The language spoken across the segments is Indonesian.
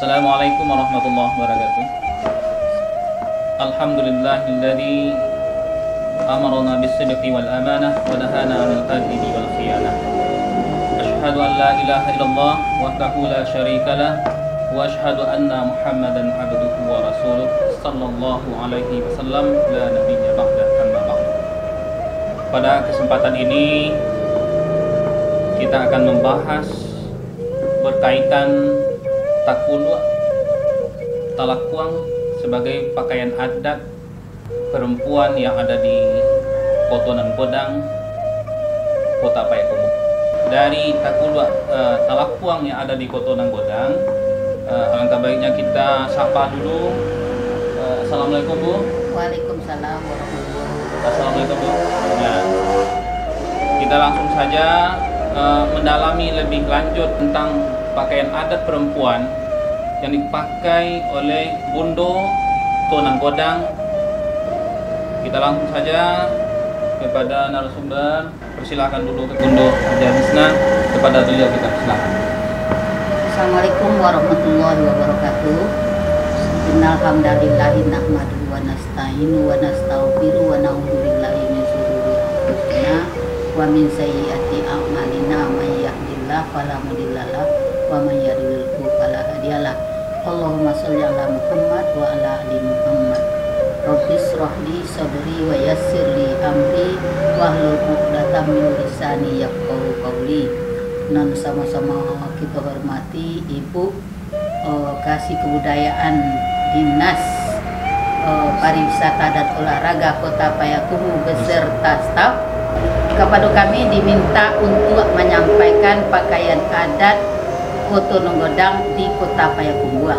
Assalamualaikum warahmatullahi wabarakatuh. Alhamdulillahilladzi amarna bis-sidqi wal amanah wa nahana 'anil kadhibi wal khiyanah. Asyhadu an la ilaha illallah wahdahu la syarika lah wa asyhadu anna Muhammadan 'abduhu wa rasuluh sallallahu alaihi wasallam la nabiyya ba'da amma ba'du. Pada kesempatan ini kita akan membahas berkaitan takulu talakuang sebagai pakaian adat perempuan yang ada di Kotonan Godang, Kota Payakumbuh. Dari takulu talakuang yang ada di Kotonan Godang, alangkah baiknya kita sapa dulu. Assalamualaikum Bu. Waalaikumsalam warahmatullahi wabarakatuh. Assalamualaikum Bu. Ya. Kita langsung saja mendalami lebih lanjut tentang pakaian adat perempuan yang dipakai oleh Bundo Kotonan Godang. Kita langsung saja kepada narasumber. Persilakan dulu ke Bundo Hajarisna, kepada beliau kita persilakan. Assalamualaikum warahmatullahi wabarakatuh. Innal hamdalillahi nahmaduhu wa nasta'inu wa nastaghfiru wa na'udzu billahi min shururi anfusina wa min sayyiati a'malina may yahdihillahu fala mudhillalah wa may yudlil fala hadiyalah. Allahumma shalli ala Muhammad wa ala ali Muhammad. Rabbis shrahli sadri wa yassir li amri wahlul 'uqdatam min lisani yafqahu qawli. Dan sama-sama kita hormati Ibu Kasih Kebudayaan Dinas Pariwisata dan Olahraga Kota Payakumbuh beserta staf. Kepada kami diminta untuk menyampaikan pakaian adat Kotonan Godang di Kota Payakumbuh.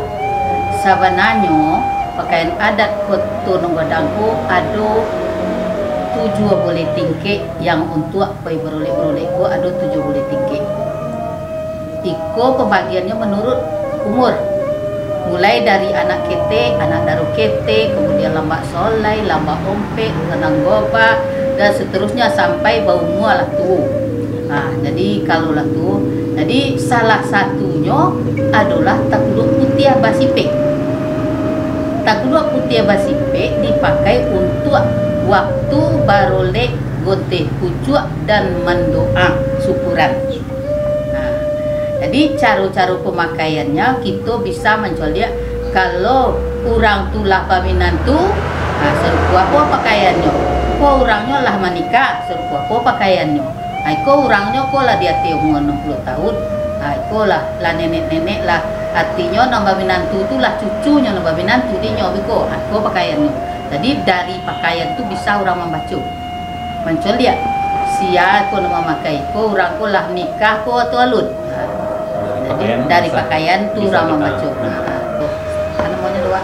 Sebenarnya pakaian adat Kotonan Godang itu ada 7 boleh tingkik yang untuk beroleh-oleh itu ada 7 boleh tingkik. Iko pembagiannya menurut umur. Mulai dari anak kete, anak daru kete, kemudian lambak solai, lambak ompek, tenang goba, dan seterusnya sampai bau mualah tuh. Nah, jadi kalau lah tuh, jadi salah satunya adalah takluk putih basipek. Takluk putih basipek dipakai untuk waktu baroleh goteh pucuk dan mendoa syukuran. Nah, jadi cara-cara pemakaiannya kita bisa menjual dia. Kalau orang tulah paminantu, nah serupa apa pakaiannya? Ko orangnya lah menikah, serupa apa pakaiannya? Nah, ko orangnya ko lah dia umur 60 tahun. Nah, ko lah nenek-nenek lah. Artinya nambah minantu itu lah cucunya nambah minantu dia nyobi ko. Nah, ko pakaiannya. Jadi dari pakaian itu bisa orang membaca. Mencol dia. Sia ko nama makai ko orang ko lah nikah ko atau alun. Nah, jadi dari pakaian itu orang membaca. Nah, namanya doa.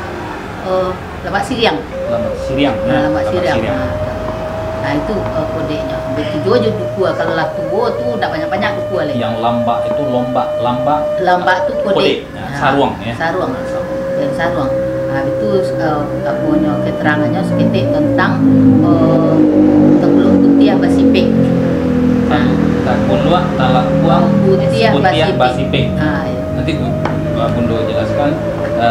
Lambak siriang. Lambak siriang. Lambak siriang. Nah, itu kodenya. Begitu aja duku. Kalau lah tua tuh tidak banyak-banyak duku lagi. Yang lambak itu lambak itu kode. Nah, saruang ya. Saruang. Dan saruang. Nah, itu punya keterangannya sedikit tentang takluk putih basipek. Takulua talakuang putih basipek. Nah, ya. Nanti Bundo jelaskan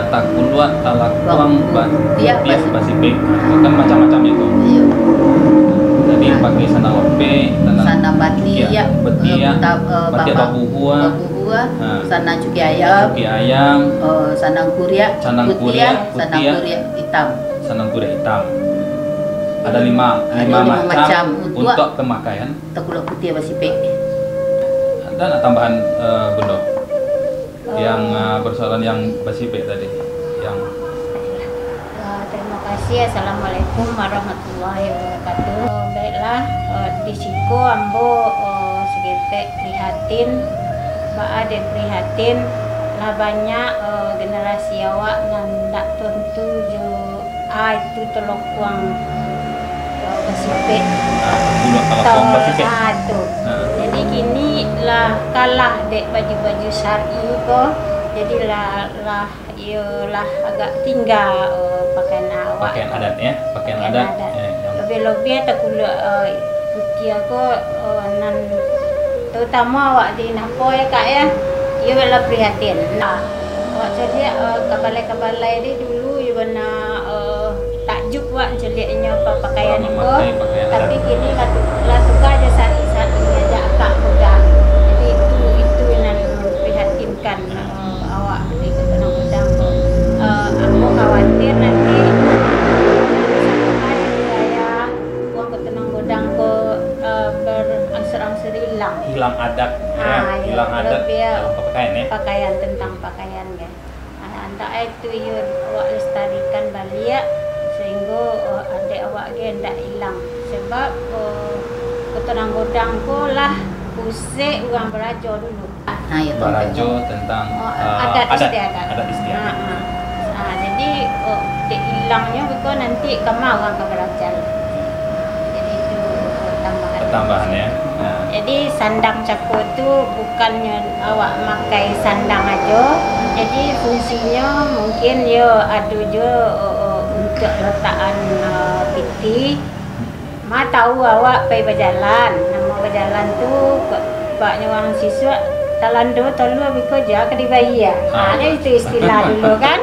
takulua talakuang putih basipek. Kan macam-macam itu. Iya. Jadi pakai sana ope, sana batia, batia babuhua, sana cuki ayam, sanang kuria hitam. Sanang kuria hitam. Ada lima macam untuk pemakaian takuluk putih basipek. Ada tambahan Bundo yang persoalan yang basipek tadi yang terima kasih. Assalamualaikum warahmatullahi wabarakatuh. Baiklah, di siku ambo segetek prihatin, baade prihatin lah banyak generasi awak nandak tentu jo itu telokuang basipek. Tuh. Jadi gini lah kalah dek baju-baju syar'i ko. Jadi lah agak tinggal pakaian awak. Pakaian adat ya, pakaian adat. Lebih-lebih takulu putih aku nan terutama awak di Napo ya Kak ya. Ia bela prihatin. Nah, Wak celia kabalai-kabalai ni dulu you bana takjub wak celianya pakaian itu. Memakai pakaian Tapi adat. kini latuka aja sari-sari aja akak pedang. Jadi itu yang memprihatinkan awak di Kota Udang. Aku khawatir nanti uang Kota Udang berangsur-angsur hilang. Hilang adat, Ah, hilang ya, adat lebih ya. dalam pakaian ya. Pakaian tentang pakaian ya. Anda itu you awak lestarikan balik sehingga adik awak dia tidak hilang. Sebab Kota Godang ko lah pusat orang berajo dulu. Ya, Barajo tentang Adat istiadat. adat istiadat. Jadi dek hilangnya bukan nanti kamar orang ke belajar. Jadi itu tambahan. Tambahan ya. Nah, Jadi sandang cako tu bukannya awak makai sandang aja. Jadi fungsinya mungkin ada je untuk letakan piti. Ma tahu awak pergi berjalan. Nama berjalan tu baknya orang siswa talando tolu bekerja ke di bayi ya. Itu istilah dulu kan.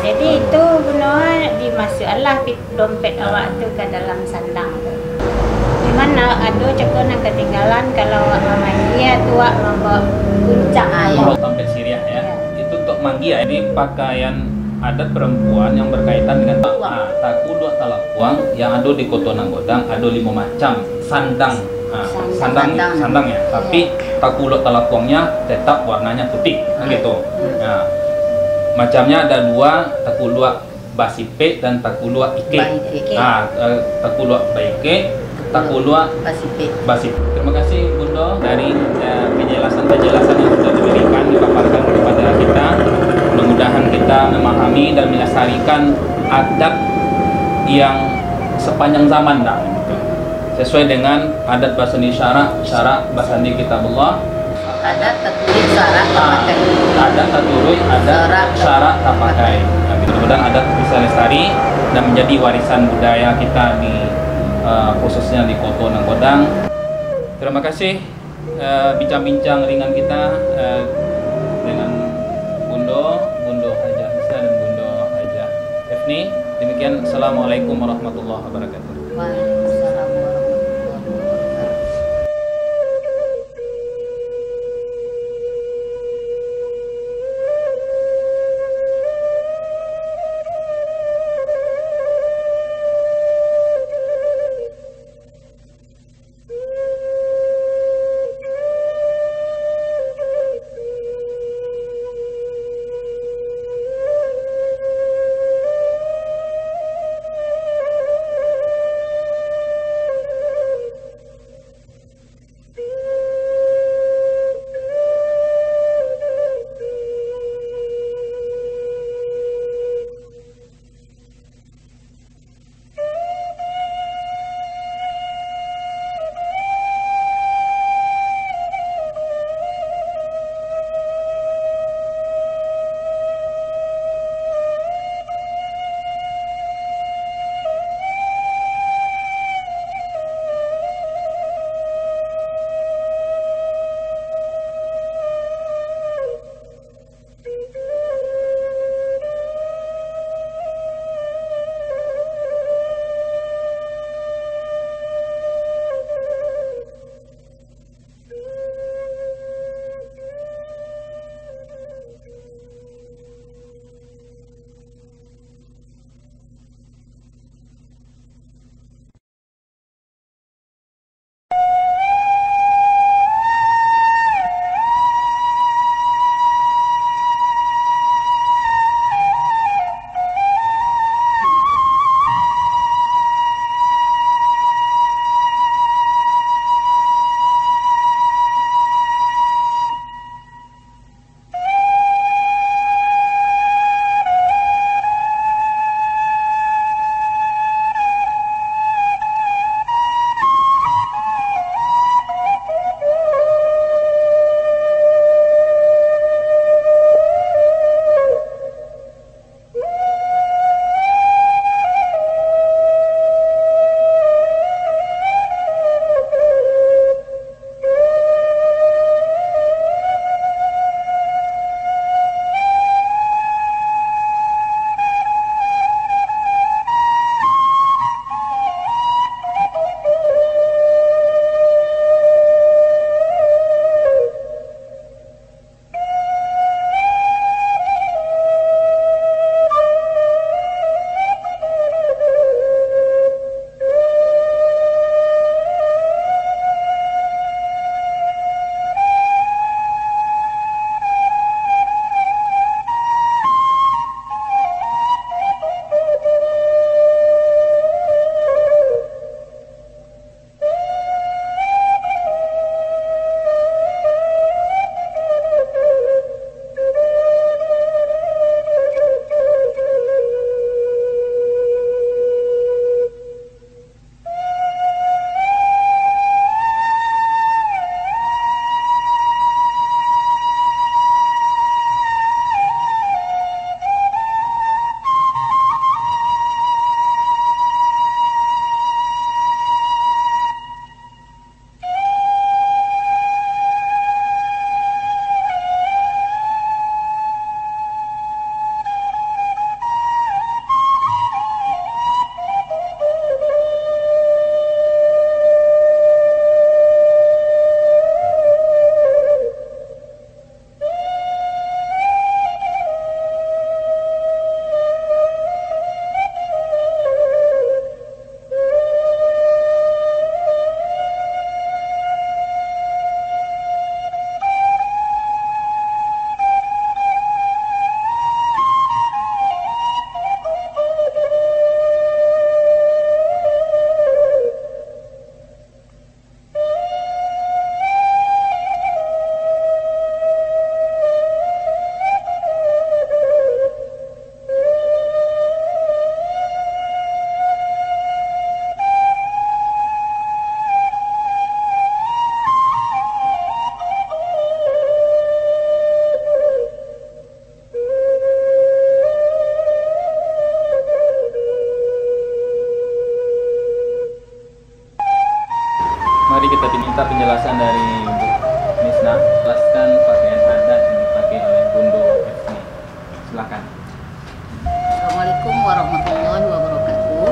Jadi itu benar dimasukkanlah dompet awak tu ke dalam sandang tu. Di mana ada cakap nak ketinggalan kalau manggia tu awak membawa puncak kalau dompet Syriah ya. Itu untuk manggia. Ini pakaian adat perempuan yang berkaitan dengan taku dua talapuang yang ada di Kota Godang ada 5 macam sandang. Sandang ya. Tapi taku dua talapuangnya tetap warnanya putih gitu. Nah, macamnya ada 2, taku dua basipe dan taku dua ike. Taku dua baike, taku dua basip. Terima kasih Bunda dari penjelasan-penjelasan yang sudah diberikan dipaparkan kepada kita. Mudah-mudahan kita memahami dan melestarikan adat yang sepanjang zaman dah. Sesuai dengan adat bahasa syarak bahasa kitabullah. Adat tertulis syarat tak pakai. Adat tertulis syarak tak pakai. Nah, mudah-mudahan adat bisa lestari dan menjadi warisan budaya kita di khususnya di Kota Godang. Terima kasih bincang-bincang ringan kita dengan Bundo Hajah Nisa dan Bundo Hajah Efni. Demikian, assalamualaikum warahmatullahi wabarakatuh. Waalaikumsalam. mari kita minta penjelasan dari Bu Misna. Jelaskan pakaian adat yang dipakai oleh Bundo Efni. Silakan. Assalamualaikum warahmatullahi wabarakatuh.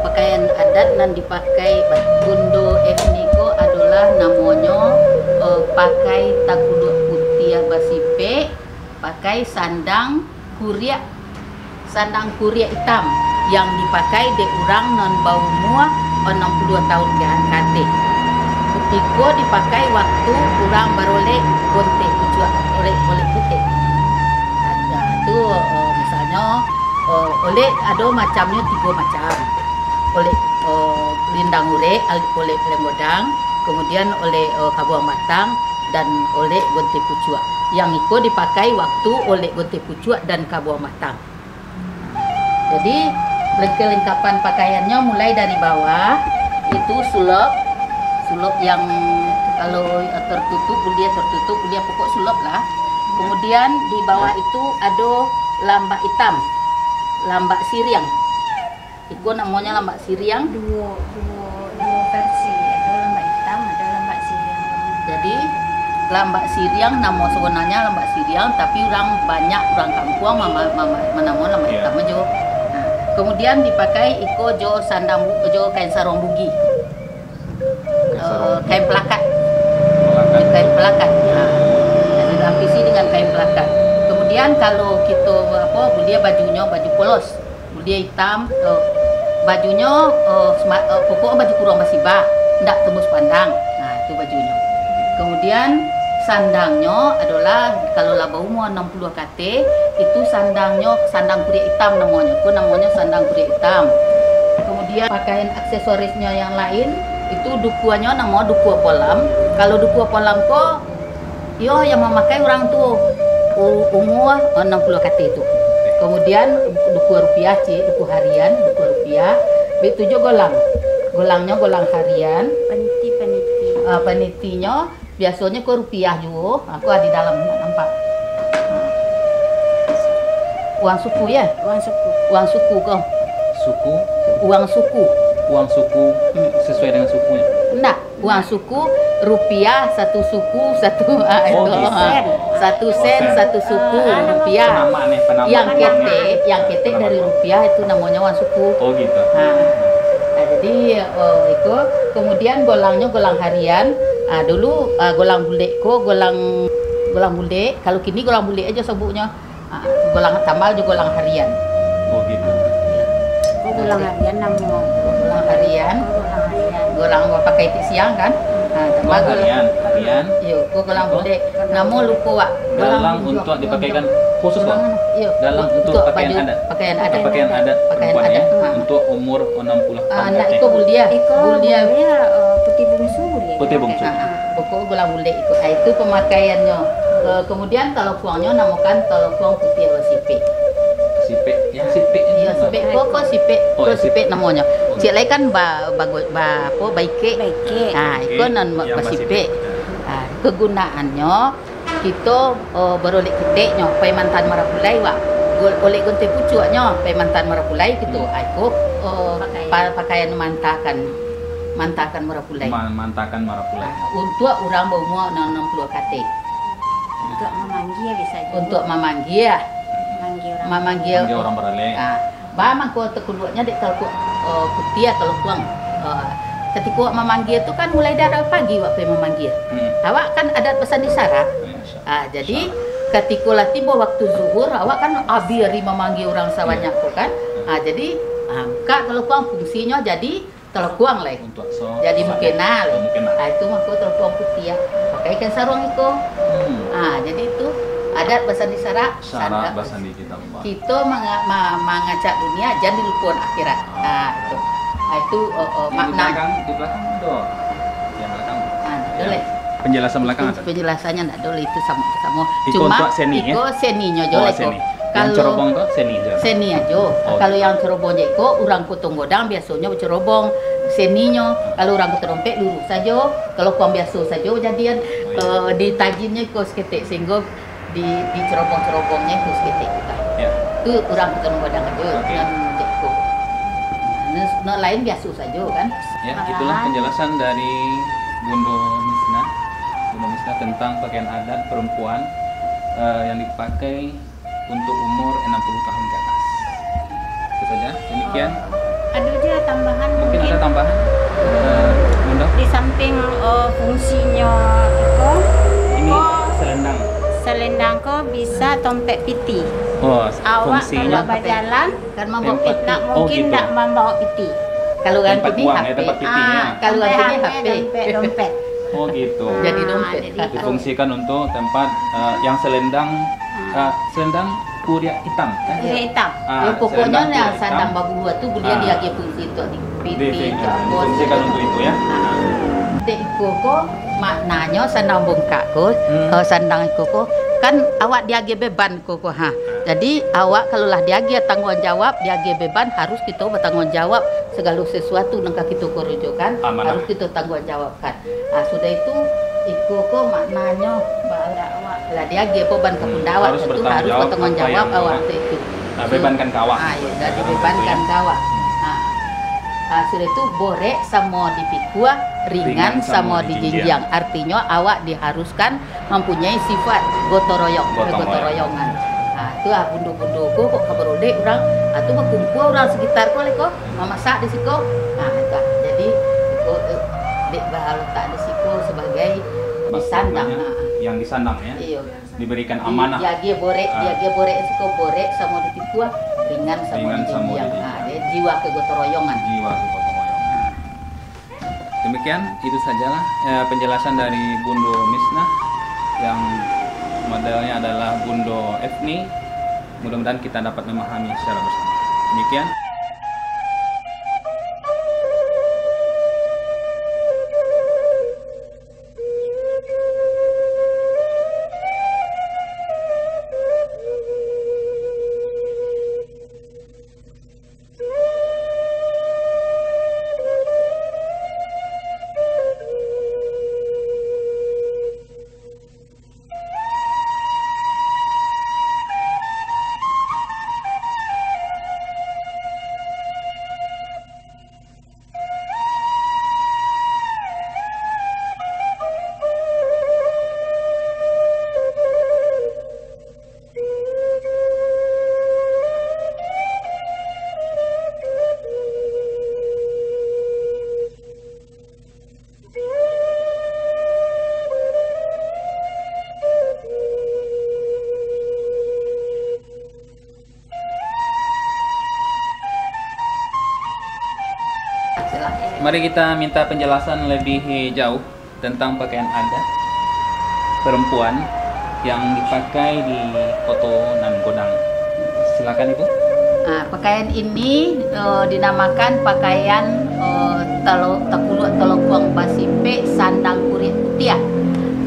Pakaian adat yang dipakai Bundo Efni ko adalah namanya pakai takuduk putih basipe, pakai sandang kuria hitam yang dipakai de orang non bau mua 62 tahun ke angkate. Iko dipakai waktu orang barole gonte pucuk oleh putih. Ada tu misalnya oleh ada macamnya 3 macam. Oleh lindang ure, oleh lembodang, kemudian oleh kabuang batang dan oleh gonte pucuk. Yang iko dipakai waktu oleh gonte pucuk dan kabuang batang. Jadi kelengkapan pakaiannya mulai dari bawah itu sulap yang kalau tertutup dia pokok sulap lah. Kemudian di bawah itu ada lambak hitam, lambak siriang. Itu namanya lambak siriang. Dua versi, ada lambak hitam, ada lambak siriang. Jadi lambak siriang nama sebenarnya lambak siriang, tapi orang kampung menamon lambak hitam aja. Kemudian dipakai iko jo sandang jo kain sarung bugi, kain pelakat, dilapisi dengan kain pelakat. Kemudian kalau kita dia bajunya baju polos, dia hitam, bajunya pokoknya baju kurang basibah, tidak tembus pandang. Nah itu bajunya. Kemudian sandangnya adalah kalau laba umur 60 KT itu sandang kulit hitam namanya. Itu namanya sandang kulit hitam. Kemudian pakaian aksesorisnya yang lain itu dukuannya nama dukua polam. Kalau dukua polam kok yang memakai orang tuh umur 60 KT itu. Kemudian dukua rupiah duku harian, dukua rupiah. Itu juga golangnya golang harian. Penitinya biasanya ke rupiah juga, aku ada di dalam nampak. Uang suku ya? Uang suku kok. Suku? Uang suku sesuai dengan sukunya? Enggak, uang suku rupiah satu suku satu satu sen satu suku rupiah. Yang kete dari rupiah itu namanya uang suku. Oh gitu. Nah, jadi itu kemudian golangnya golang harian. Dulu golang bule golang bule, kalau kini golang bule aja sebutnya. Golang tambal juga golang harian. Oh gitu. Golang harian namanya. Golang pakai siang kan? Tambal harian. Iya, golang bule. Namo lupa wak. Dalang untuk dipakaikan khusus kok. Iya. Dalang untuk pakaian adat. Pakaian adat. Untuk umur 60 tahun. Nah, itu buldia. Putih bungsu. Pokok golang bule itu pemakaiannya. Kemudian kalau puangnya namakan kalau puang putih atau sipek. Yang sipek ini. Iya, sipek sipek namanya. Cik lain kan baike. Nah, itu nan sipek. Kegunaannya kita beroleh keteknya pemantan marapulai wak. Oleh gonte pucuknya pemantan marapulai gitu. Itu pakaian mantakan marapulai. Untuk orang berumur 60 KT. Untuk memanggil bisa juga. Untuk memanggil. Memanggil orang beralih. Bama ko tekuduknya dek kalau putih kalau kuang. Ketika memanggil itu kan mulai dari pagi waktu memanggil. Awak kan adat pesan di Sarap. Jadi ketika lah tiba waktu zuhur awak kan abiri memanggil orang sebanyak kan. Jadi kak kalau kuang fungsinya jadi telekuang lah. Jadi mukenal. Itu mah ko telekuang putih ya. Pakai ikan sarung itu. Jadi itu adat bahasa di Sarak. Bahasa di kita mengajak dunia jadi lupakan akhirat. Itu. Itu makna. Di belakang itu. Yang belakang. Boleh. Penjelasan belakang ada. Penjelasannya enggak boleh itu sama. Cuma iko seninya aja lah. Yang cerobong itu seni aja. Kalau yang cerobong itu orang kutong godang biasanya cerobong seninya. Kalau orang keterompet lurus saja. Kalau kuang biasa saja jadian ditajinnya kos ketek sehingga di cerobong-cerobongnya itu seketik. Itu orang kutong godang aja. no lain biasa saja kan. Ya, itulah penjelasan dari Bundo Misna. Bundo Misna tentang pakaian adat perempuan yang dipakai untuk umur 60 tahun ke atas. Itu saja. Demikian. Ada juga tambahan Mungkin ada tambahan. Bunda? di samping fungsinya itu Ini selendang. selendang ko bisa tompet piti. Oh, Awak fungsinya kalau berjalan Kan membawa Tempat- peti. nak Oh, mungkin gitu. nak membawa piti. Kalau yang tempat ini buang HP. ya, tempat pitinya. Kalau yang ini HP. dompet. Oh gitu. Jadi dompet. jadi Difungsikan untuk tempat yang selendang selendang kuria hitam. Dia hitam. Ya pokoknya selendang yang kuria sandang hitam. babu dua tuh dia Ah. dia ke fungsi itu di piti, Difungsikan untuk itu ya. Dek koko maknanya sandang bongkak ko, sandang koko kan awak diage beban koko ha. Jadi awak kalau lah diage tanggung jawab, diage beban harus kita bertanggung jawab segala sesuatu nang kita kerujukan Amanah. harus kita tanggung jawabkan. Sudah itu koko maknanya bahwa awak lah diage beban ke bunda awak harus itu bertanggung harus jawab bertanggung apa jawab yang awak itu. Nah, bebankan ke awak. Ya, dah dibebankan ke awak. Sudah itu borek sama dipikul, ringan sama dijinjang. Artinya awak diharuskan mempunyai sifat gotong royongan. Itu bundu-bunduku kok kabar udah orang, itu berkumpul orang sekitar kok leko, memasak di situ. Itu jadi kok dek bahal tak di situ sebagai disandang. Yang disandang ya. Iya. Diberikan amanah. Dia borek situ borek sama dipikul, ringan sama dijinjang. Dia jiwa kegotoroyongan. Jiwa kegotong royongan. Demikian itu sajalah penjelasan dari Bundo Misna yang modelnya adalah Bundo Efni. Mudah-mudahan kita dapat memahami secara bersama. Demikian. Mari kita minta penjelasan lebih jauh tentang pakaian adat perempuan yang dipakai di Koto Nan Godang. Silakan Ibu. Pakaian ini dinamakan pakaian telongkuang basipe sandang kurit putih.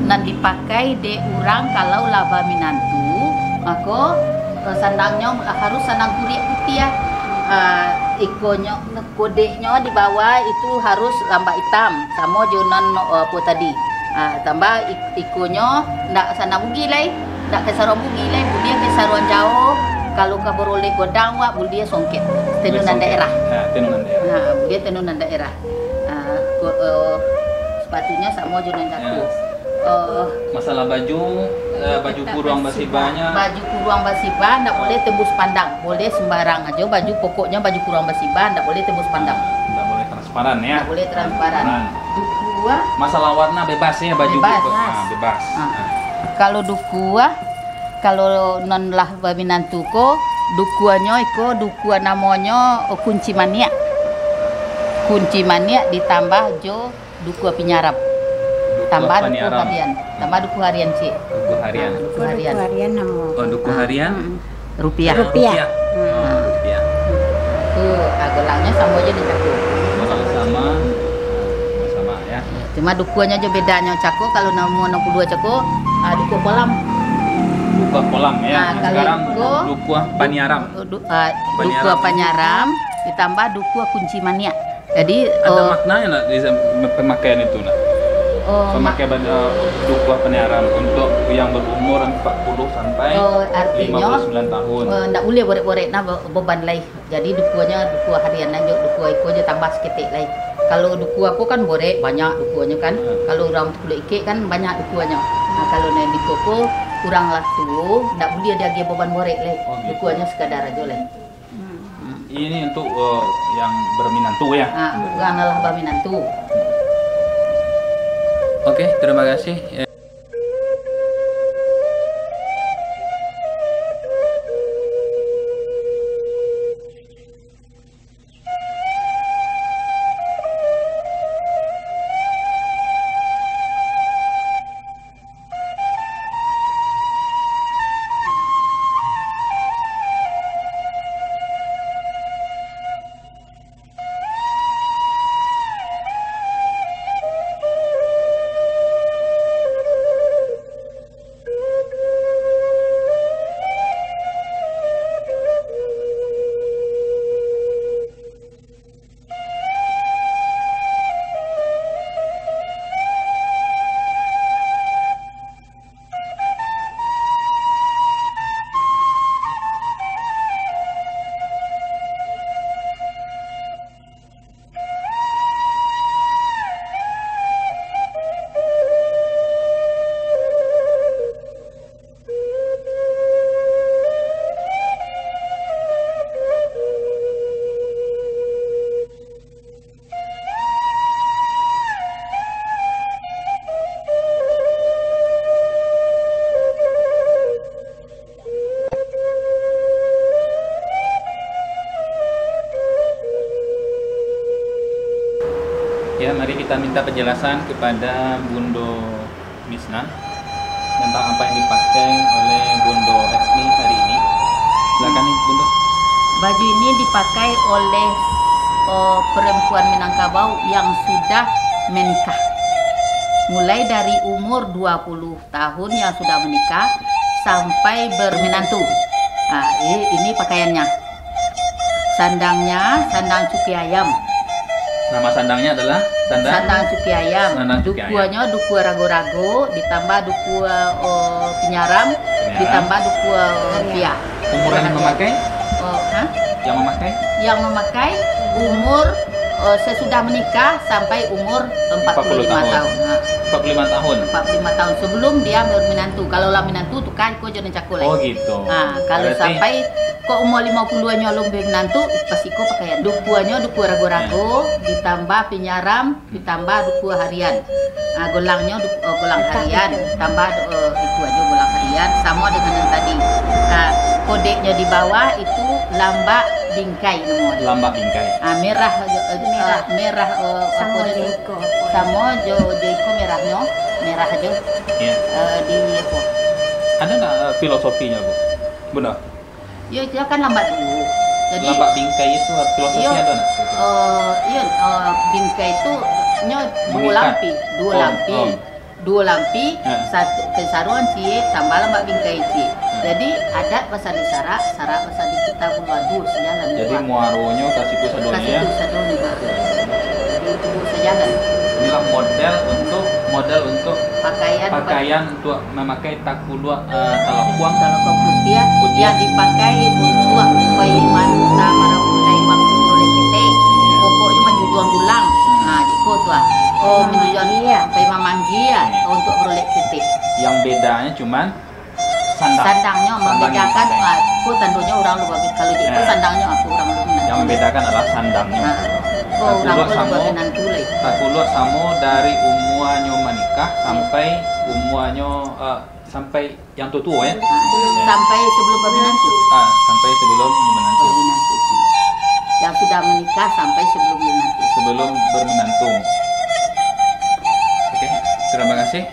Nan dipakai de orang kalau laba minantu, maka sandangnya harus sandang kurit putih. Ikonyo kodenya di bawah itu harus lamba hitam sama jonan apa tadi. Tambah ikonyo ndak sana bugi lai, ndak ke sarung bugi lai, budia ke sarung jauh. Kalau kabur oleh godang wak budia songket. Tenunan daerah. Tenunan daerah. Budia tenunan daerah. Sepatunya sama jonan jago. Masalah baju kurang basibanya. Baju kurang basiba ndak boleh tembus pandang, boleh sembarang aja. Baju pokoknya baju kurang basiba ndak boleh tembus pandang. Nggak boleh transparan ya. Ndak boleh transparan. Dukua Masalah warna bebas ya baju Bebas. gitu. Bebas. kalau dukua kalau non lah baminantuko dukuanyo iko dukua namanya kunci mania. Kunci mania ditambah jo dukua pinyarap. Tambah duku harian. Tambah duku harian sih. Duku harian. Duku harian. Harian nama. Oh, duku harian. Rupiah. Rupiah. Oh, rupiah. Itu agolangnya sama aja di Cako. Sama ya. Cuma dukuannya aja bedanya Cako kalau nomor 62 Cako duku kolam. Duku kolam ya. Nah, kalau Sekarang itu, duku Panyaram. Duku Panyaram ditambah duku kunci mania. Jadi Ada maknanya nak di pemakaian itu nak? Memakai dukuh peniaran untuk yang berumur 40 sampai artinya 59 tahun. Ndak boleh borek-borek nah beban lai. Jadi dukuhnya dukuh harian aja, dukuh iko aja tambah seketik lai. Kalau dukuh aku kan borek banyak dukuhnya kan. Kalau orang kulit ikik kan banyak dukuhnya. Nah kalau naik di koko kurang lah tuh, ndak boleh dia beban borek lai. Dukuhnya sekadar aja lai. Ini untuk yang berminantu ya? Kurang lah berminantu. Oke, terima kasih. Ya, mari kita minta penjelasan kepada Bundo Misna tentang apa yang dipakai oleh Bundo Etni hari ini. Silakan nih, Bundo. Baju ini dipakai oleh perempuan Minangkabau yang sudah menikah. Mulai dari umur 20 tahun yang sudah menikah sampai bermenantu. Nah, ini pakaiannya. Sandangnya, sandang cuki ayam. Nama sandangnya adalah sandang cuki ayam. Dukuanya duku rago-rago, ditambah duku penyaram, ditambah duku pia. Umur yang memakai? Yang memakai umur sesudah menikah sampai umur 45 tahun. 45 tahun. 45 tahun sebelum dia bermenantu. Kalau lah menantu tuh kan kau jangan cakul. Oh gitu. Nah, kalau berarti sampai kok umur 50-an belum menantu pasti kau pakaian. Dukuannya duku rago-rago, ditambah penyaram, ditambah duku harian. Nah, golangnya golang harian, tambah itu aja golang harian sama dengan yang tadi. Nah, kodeknya di bawah itu lambak bingkai namanya. Lambak bingkai. Merah merah sama joiko. Sama joiko merahnya, merah aja. Iya. Di apa? Ada nggak filosofinya, Bu? Benar. Ya itu kan lambat dulu. Jadi lambak bingkai itu filosofinya ada nggak? Bingkai itu dua lampi, dua lampi, satu kesaruan cie tambah lambak bingkai cie. Jadi adat bahasa di sarak bahasa di kita buadu sejalan. Jadi muaronya kasih sadonya. Kasih sadonya baru. Jadi itu sejalan. Inilah model untuk pakaian untuk memakai takulua talakuang putih yang dipakai untuk paiman tamara mulai waktu oleh kita. Pokoknya menjujuan dulang. Nah, jiko tuh menjujuan paiman manggia untuk beroleh kita. Yang bedanya cuman sandangnya membedakan aku tentunya orang lupa kalau jiko sandangnya aku orang lupa. Yang membedakan adalah sandangnya. Takulua samo dari umuanyo menikah sampai umuanyo sampai yang tua ya. Sampai sebelum bermenantu. Sampai sebelum menantu. Yang sudah menikah sampai sebelum menantu. Sebelum bermenantu. Oke, terima kasih.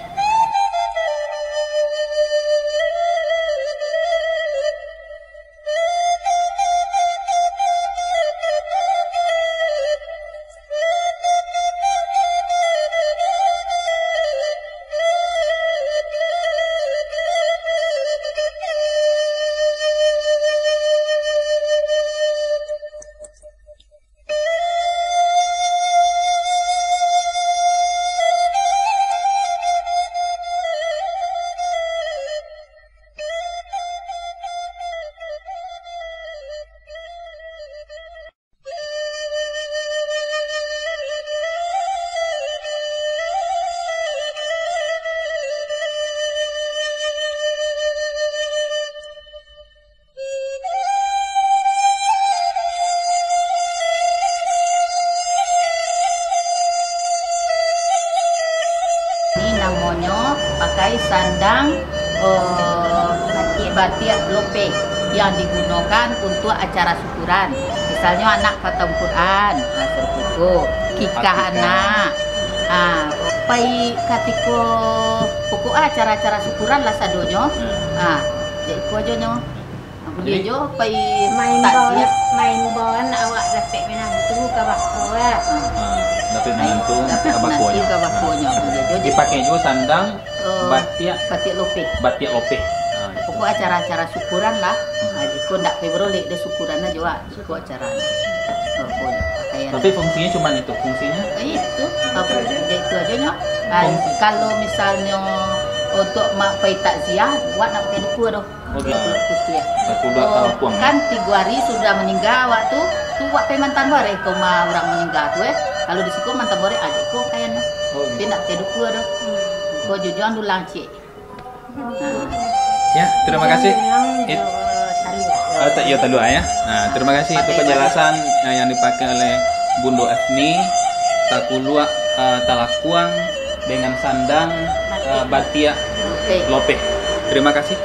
semuanya pakai sandang batik lope yang digunakan untuk acara syukuran. Misalnya anak khatam Quran, serpuku, kikah anak. Pai katiko pokok acara-acara syukuran lah sadonya. Jadi ko aja nyo. Dia jo pai main bon awak dapat menantu ke bakwa. Dapat menantu ke bakwonya. Dipakai juga sandang batik lope. Pokok acara-acara syukuran lah. Jika ndak pebrolek de syukuran aja wak, syukur acara. Tapi fungsinya cuma itu, fungsinya? Itu, itu aja nyo. Kalau misalnya untuk mak pai takziah, buat nak pakai duku doh. Kan 3 hari sudah meninggal waktu tu buat pai mantan bare kau mah orang meninggal tu Kalau di situ mantan bare adik kau kayak Dia nak pakai duku doh. Kau jujuan dulang cik. Ya, terima kasih. Ya talua ya. Nah, terima kasih itu penjelasan yang dipakai oleh Bundo Efni Takulua Talakuang dengan sandang batik lope. Terima kasih.